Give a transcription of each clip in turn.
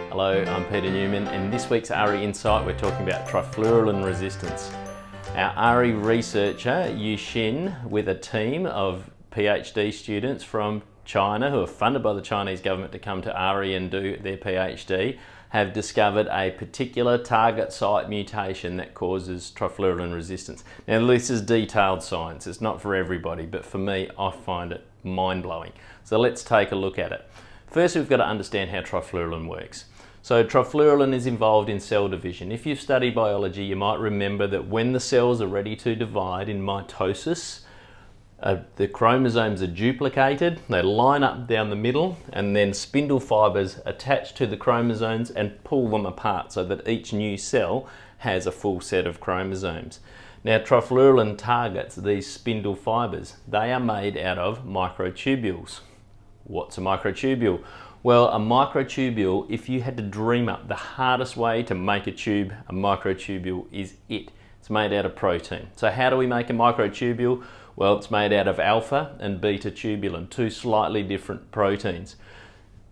Hello, I'm Peter Newman, and in this week's AHRI Insight we're talking about trifluralin resistance. Our AHRI researcher, Qin Yu, with a team of PhD students from China who are funded by the Chinese government to come to AHRI and do their PhD, have discovered a particular target site mutation that causes trifluralin resistance. Now this is detailed science, it's not for everybody, but for me I find it mind-blowing. So let's take a look at it. First we've got to understand how trifluralin works. So trifluralin is involved in cell division. If you've studied biology, you might remember that when the cells are ready to divide in mitosis, the chromosomes are duplicated, they line up down the middle, and then spindle fibers attach to the chromosomes and pull them apart so that each new cell has a full set of chromosomes. Now trifluralin targets these spindle fibers. They are made out of microtubules. What's a microtubule? Well, a microtubule, if you had to dream up the hardest way to make a tube, a microtubule is it. It's made out of protein. So how do we make a microtubule? Well, it's made out of alpha and beta tubulin, two slightly different proteins.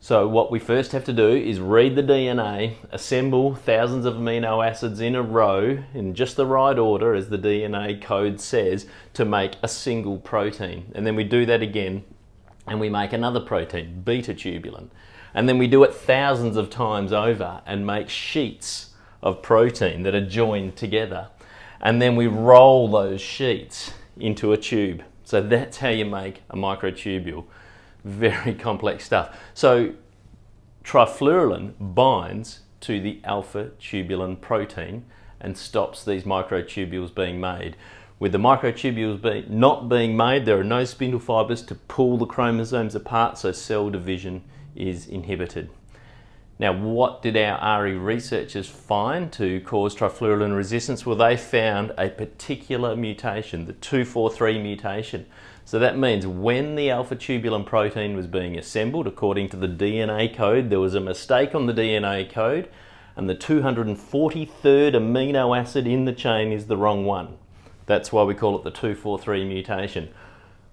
So what we first have to do is read the DNA, assemble thousands of amino acids in a row in just the right order as the DNA code says to make a single protein. And then we do that again and we make another protein, beta tubulin. And then we do it thousands of times over and make sheets of protein that are joined together. And then we roll those sheets into a tube. So that's how you make a microtubule. Very complex stuff. So trifluralin binds to the alpha tubulin protein and stops these microtubules being made. With the microtubules not being made, there are no spindle fibers to pull the chromosomes apart, so cell division is inhibited. Now, what did our AHRI researchers find to cause trifluralin resistance? Well, they found a particular mutation, the 243 mutation. So that means when the alpha tubulin protein was being assembled, according to the DNA code, there was a mistake on the DNA code, and the 243rd amino acid in the chain is the wrong one. That's why we call it the 243 mutation.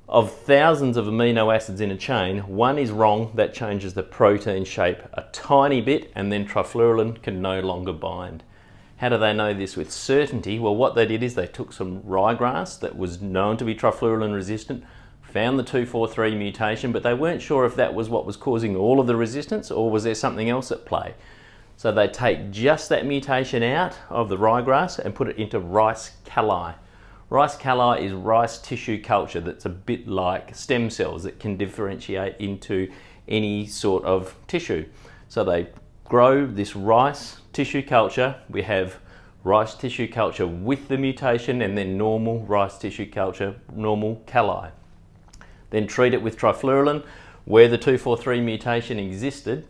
Of thousands of amino acids in a chain, one is wrong, that changes the protein shape a tiny bit, and then trifluralin can no longer bind. How do they know this with certainty? Well, what they did is they took some ryegrass that was known to be trifluralin resistant, found the 243 mutation, but they weren't sure if that was what was causing all of the resistance or was there something else at play. So they take just that mutation out of the ryegrass and put it into rice calli. Rice calli is rice tissue culture that's a bit like stem cells that can differentiate into any sort of tissue. So they grow this rice tissue culture. We have rice tissue culture with the mutation and then normal rice tissue culture, normal calli. Then treat it with trifluralin. Where the 243 mutation existed,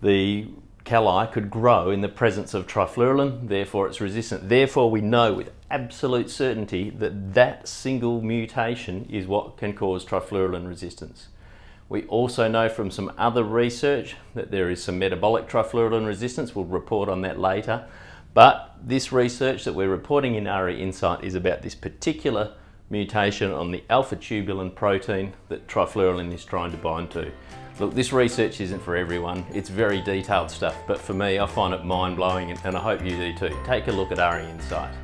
the calli could grow in the presence of trifluralin, therefore it's resistant. Therefore we know with absolute certainty that that single mutation is what can cause trifluralin resistance. We also know from some other research that there is some metabolic trifluralin resistance. We'll report on that later. But this research that we're reporting in AHRI Insight is about this particular mutation on the alpha tubulin protein that trifluralin is trying to bind to. Look, this research isn't for everyone. It's very detailed stuff, but for me, I find it mind-blowing and I hope you do too. Take a look at AHRI Insight.